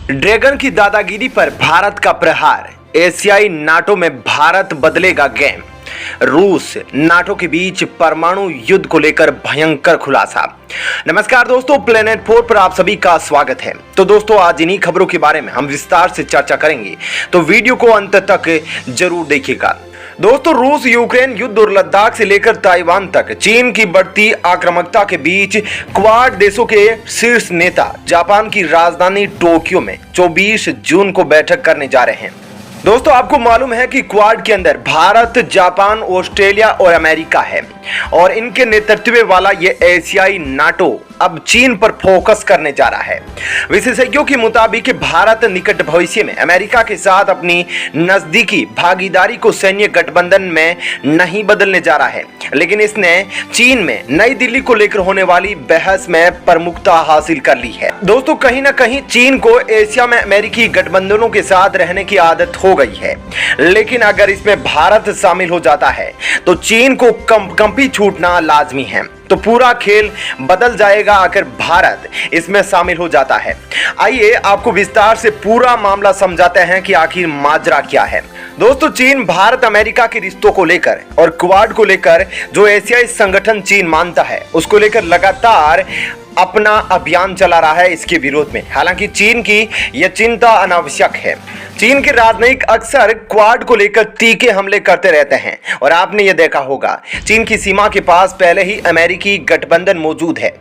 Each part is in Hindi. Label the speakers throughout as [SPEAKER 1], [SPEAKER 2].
[SPEAKER 1] ड्रैगन की दादागिरी पर भारत का प्रहार। एशियाई नाटो में भारत बदलेगा गेम। रूस नाटो के बीच परमाणु युद्ध को लेकर भयंकर खुलासा। नमस्कार दोस्तों, प्लेनेट 4 पर आप सभी का स्वागत है। तो दोस्तों, आज इन्हीं खबरों के बारे में हम विस्तार से चर्चा करेंगे, तो वीडियो को अंत तक जरूर देखिएगा। दोस्तों, रूस यूक्रेन युद्ध और लद्दाख से लेकर ताइवान तक चीन की बढ़ती आक्रामकता के बीच क्वाड देशों के शीर्ष नेता जापान की राजधानी टोक्यो में 24 जून को बैठक करने जा रहे हैं। दोस्तों, आपको मालूम है कि क्वाड के अंदर भारत, जापान, ऑस्ट्रेलिया और अमेरिका है और इनके नेतृत्व वाला ये एशियाई नाटो अब चीन पर फोकस करने जा रहा है। विशेषज्ञों के मुताबिक भारत निकट भविष्य में अमेरिका के साथ अपनी नजदीकी भागीदारी को सैन्य गठबंधन में नहीं बदलने जा रहा है, लेकिन इसने चीन में नई दिल्ली को लेकर होने वाली बहस में प्रमुखता हासिल कर ली है। दोस्तों, कहीं ना कहीं चीन को एशिया में अमेरिकी गठबंधनों के साथ रहने की आदत हो गई है, लेकिन अगर इसमें भारत शामिल हो जाता है तो चीन को कंपी छूटना लाजमी है। तो पूरा खेल बदल जाएगा अगर भारत इसमें शामिल हो जाता है। आइए आपको विस्तार से पूरा मामला समझाते हैं कि आखिर माजरा क्या है। दोस्तों, चीन भारत अमेरिका के रिश्तों को लेकर और क्वाड को लेकर जो एशियाई संगठन चीन मानता है उसको लेकर लगातार अपना अभियान चला रहा है इसके विरोध में। हालांकि चीन की यह चिंता अनावश्यक है। चीन के राजनयिक अक्सर क्वाड को लेकर तीखे हमले करते रहते हैं और आपने यह देखा होगा, चीन की सीमा के पास पहले ही अमेरिकी गठबंधन मौजूद है।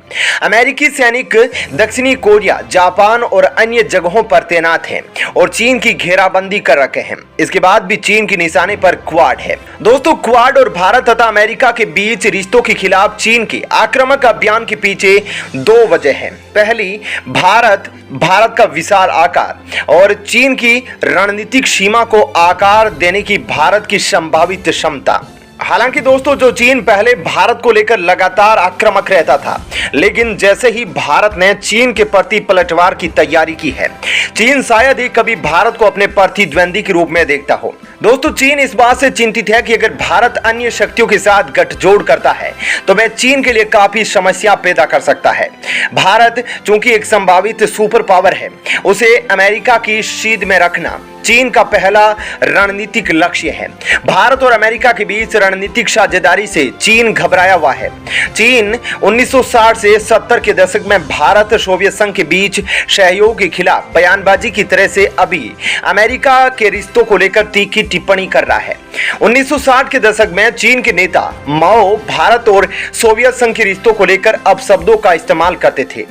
[SPEAKER 1] अमेरिकी सैनिक दक्षिणी कोरिया, जापान और अन्य जगहों पर तैनात हैं और चीन की घेराबंदी कर रखे हैं। इसके बाद भी चीन के निशाने पर क्वाड है। दोस्तों, क्वाड और भारत तथा अमेरिका के बीच रिश्तों के खिलाफ चीन के आक्रामक अभियान के पीछे दो वजह हैं। पहली, भारत का विशाल आकार और चीन की रणनीतिक सीमा को आकार देने की भारत की संभावित क्षमता। हालांकि दोस्तों, जो चीन पहले भारत को लेकर लगातार आक्रामक रहता था, लेकिन जैसे ही भारत ने चीन के प्रति पलटवार की तैयारी की है, चीन शायद ही कभी भारत को अपने प्रतिद्वंदी के रूप में देखता हो। दोस्तों, चीन इस बात से चिंतित है कि अगर भारत अन्य शक्तियों के साथ गठजोड़ करता है तो वह चीन के लिए काफी समस्या पैदा कर सकता है। भारत चूंकि एक संभावित सुपर पावर है, उसे अमेरिका की सीध में रखना चीन का पहला रणनीतिक लक्ष्य है। भारत और अमेरिका के बीच रणनीतिक साझेदारी से चीन घबराया हुआ है। चीन 1960 से 70 के दशक में भारत सोवियत संघ के बीच सहयोग के खिलाफ बयानबाजी की तरह से अभी अमेरिका के रिश्तों को लेकर तीखी टिप्पणी कर रहा है। 1960 के दशक में चीन के नेता माओ भारत और सोवियत संघ के रिश्तों को लेकर अपशब्दों का इस्तेमाल करते थे।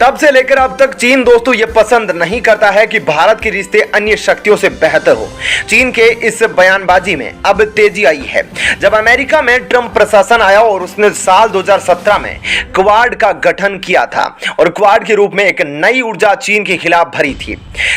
[SPEAKER 1] तब से लेकर अब तक चीन दोस्तों ये पसंद नहीं करता है कि भारत के रिश्ते अन्य शक्तियों से बेहतर हो। चीन के इस बयानबाजी में अब तेजी आई है जब अमेरिका में ट्रंप प्रशासन आया और उसने साल 2017 में क्वाड का गठन किया था और क्वाड के रूप में एक नई ऊर्जा चीन के खिलाफ भरी थी।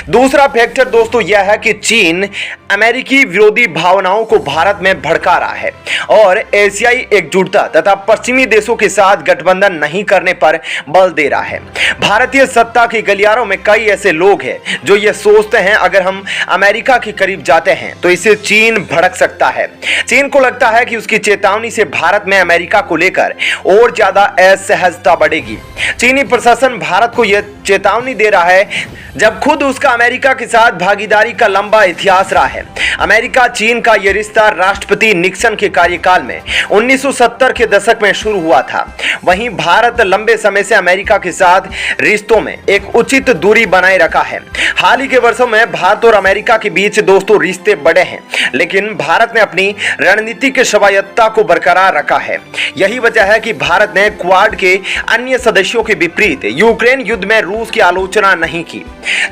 [SPEAKER 1] दूसरा फैक्टर दोस्तों यह है कि चीन अमेरिकी विरोधी भावनाओं को भारत में भड़का रहा है और एशियाई एकजुटता तथा पश्चिमी देशों के साथ गठबंधन नहीं करने पर बल दे रहा है। भारतीय सत्ता के गलियारों में कई ऐसे लोग हैं जो ये सोचते हैं अगर हम अमेरिका के करीब जाते हैं तो इससे चीन भड़क सकता है। चीन को लगता है कि उसकी चेतावनी से भारत में अमेरिका को लेकर और ज्यादा असहजता बढ़ेगी। चीनी प्रशासन भारत को यह चेतावनी दे रहा है जब खुद उसका अमेरिका के साथ भागीदारी का लंबा इतिहास रहा है। अमेरिका चीन का यह रिश्ता राष्ट्रपति निक्सन के कार्यकाल में 1970 के दशक में शुरू हुआ था। वहीं भारत लंबे समय से अमेरिका के साथ रिश्तों में एक उचित दूरी बनाए रखा है। हाल ही के वर्षों में भारत और अमेरिका के बीच दोस्तों रिश्ते बढ़े हैं, लेकिन भारत ने अपनी रणनीतिक स्वायत्तता को बरकरार रखा है। यही वजह है कि भारत ने क्वाड के अन्य सदस्यों के विपरीत यूक्रेन युद्ध में रूस की आलोचना नहीं की।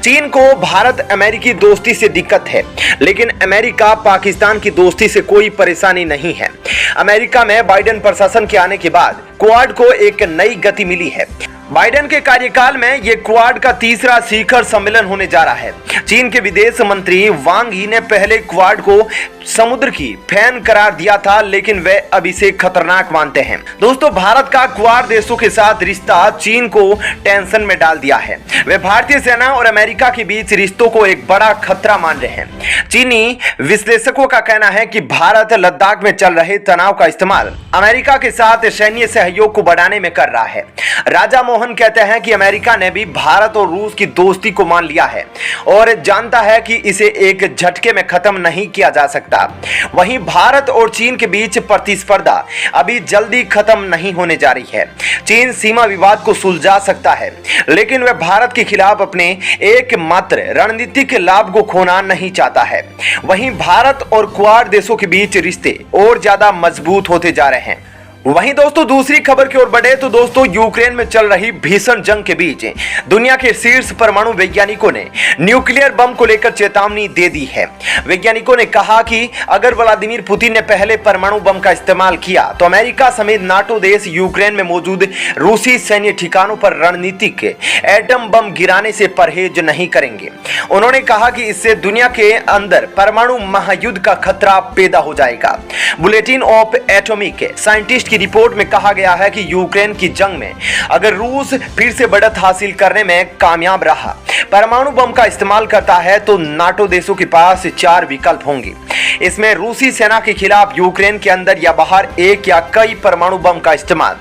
[SPEAKER 1] चीन को भारत अमेरिकी दोस्ती से दिक्कत है, लेकिन अमेरिका पाकिस्तान की दोस्ती से कोई परेशानी नहीं है। अमेरिका में बाइडेन प्रशासन के आने के बाद क्वाड को एक नई गति मिली है। बाइडेन के कार्यकाल में यह क्वाड का तीसरा शिखर सम्मेलन होने जा रहा है। चीन के विदेश मंत्री वांग यी ने पहले क्वाड को समुद्र की फैन करार दिया था, लेकिन वे अब इसे खतरनाक मानते हैं। दोस्तों, भारत का क्वाड देशों के साथ रिश्ता चीन को टेंशन में डाल दिया है। वे भारतीय सेना और अमेरिका के बीच रिश्तों को एक बड़ा खतरा मान रहे हैं। चीनी विश्लेषकों का कहना है कि भारत लद्दाख में चल रहे तनाव का इस्तेमाल अमेरिका के साथ सैन्य सहयोग को बढ़ाने में कर रहा है। राजा मनमोहन कहते हैं कि अमेरिका ने भी भारत और रूस की दोस्ती को मान लिया है और जानता है कि इसे एक झटके में खत्म नहीं किया जा सकता। वहीं भारत और चीन के बीच प्रतिस्पर्धा अभी जल्दी खत्म नहीं होने जा रही है। चीन सीमा विवाद को सुलझा सकता है, लेकिन वह भारत के खिलाफ अपने एकमात्र रणनीतिक लाभ को खोना नहीं चाहता है। वहीं भारत और क्वाड देशों के बीच रिश्ते और ज्यादा मजबूत होते जा रहे हैं। वहीं दोस्तों दूसरी खबर की ओर बढ़े तो दोस्तों यूक्रेन में चल रही भीषण जंग के बीच दुनिया के शीर्ष परमाणु वैज्ञानिकों ने न्यूक्लियर बम को लेकर चेतावनी दे दी है। वैज्ञानिकों ने कहा कि अगर व्लादिमीर पुतिन ने पहले परमाणु बम का इस्तेमाल किया तो अमेरिका समेत नाटो देश यूक्रेन में मौजूद रूसी सैन्य ठिकानों पर रणनीतिक एटम बम गिराने से परहेज नहीं करेंगे। उन्होंने कहा कि इससे दुनिया के अंदर परमाणु महायुद्ध का खतरा पैदा हो जाएगा। Bulletin of atomic scientist report में कहा गया है कि यूक्रेन की जंग में अगर रूस फिर से बढ़त हासिल करने में कामयाब रहा, परमाणु बम का इस्तेमाल करता है तो नाटो देशों के पास 4 विकल्प होंगे। इसमें रूसी सेना के खिलाफ यूक्रेन के अंदर या बाहर एक या कई परमाणु बम का इस्तेमाल,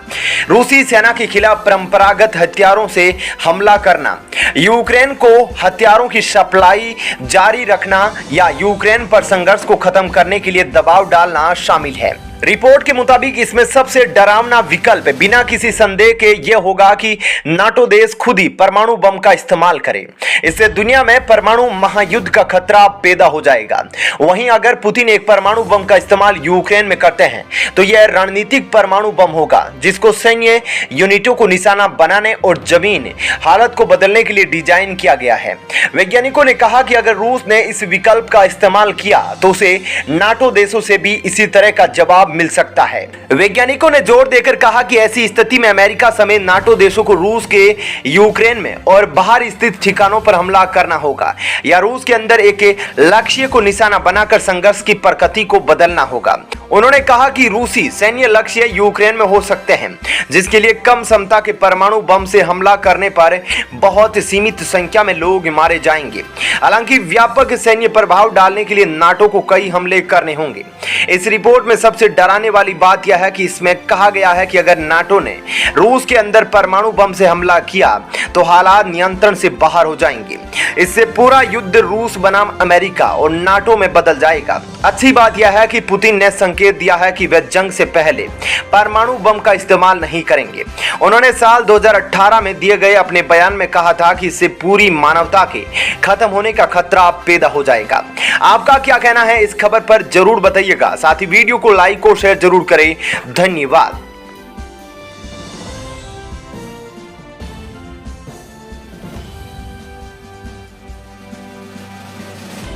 [SPEAKER 1] रूसी सेना के खिलाफ परंपरागत हथियारों से हमला करना, यूक्रेन को हथियारों की सप्लाई जारी रखना या यूक्रेन पर संघर्ष को खत्म करने के लिए दबाव डालना शामिल है। रिपोर्ट के मुताबिक इसमें सबसे डरावना विकल्प बिना किसी संदेह के यह होगा कि नाटो देश खुद ही परमाणु बम का इस्तेमाल करे। इससे दुनिया में परमाणु महायुद्ध का खतरा पैदा हो जाएगा। वहीं अगर पुतिन एक परमाणु बम का इस्तेमाल यूक्रेन में करते हैं तो यह रणनीतिक परमाणु बम होगा जिसको सैन्य यूनिटों को निशाना बनाने और जमीन हालत को बदलने के लिए डिजाइन किया गया है। वैज्ञानिकों ने कहा कि अगर रूस ने इस विकल्प का इस्तेमाल किया तो उसे नाटो देशों से भी इसी तरह का जवाब मिल सकता है। वैज्ञानिकों ने जोर देकर कहा कि ऐसी स्थिति में अमेरिका समेत नाटो देशों को रूस के यूक्रेन में और बाहर स्थित ठिकानों पर हमला करना होगा या रूस के अंदर एक लक्ष्य को निशाना बनाकर संघर्ष की प्रकृति को बदलना होगा। उन्होंने कहा कि रूसी सैन्य लक्ष्य यूक्रेन में हो सकते हैं जिसके लिए कम क्षमता के परमाणु बम से हमला करने पर बहुत सीमित संख्या में लोग मारे जाएंगे। हालांकि व्यापक सैन्य प्रभाव डालने के लिए नाटो को कई हमले करने होंगे। इस रिपोर्ट में सबसे डराने वाली बात यह है कि इसमें कहा गया है कि अगर नाटो ने रूस के अंदर परमाणु बम से हमला किया तो हालात नियंत्रण से बाहर हो जाएंगे। इससे पूरा युद्ध रूस बनाम अमेरिका और नाटो में बदल जाएगा। अच्छी बात यह है कि पुतिन ने संकेत दिया है कि वे जंग से पहले परमाणु बम का इस्तेमाल नहीं करेंगे। उन्होंने साल 2018 में दिए गए अपने बयान में कहा था कि इससे पूरी मानवता के खत्म होने का खतरा पैदा हो जाएगा। आपका क्या कहना है इस खबर पर जरूर बताइएगा। साथ ही वीडियो को लाइक और शेयर जरूर करें। धन्यवाद।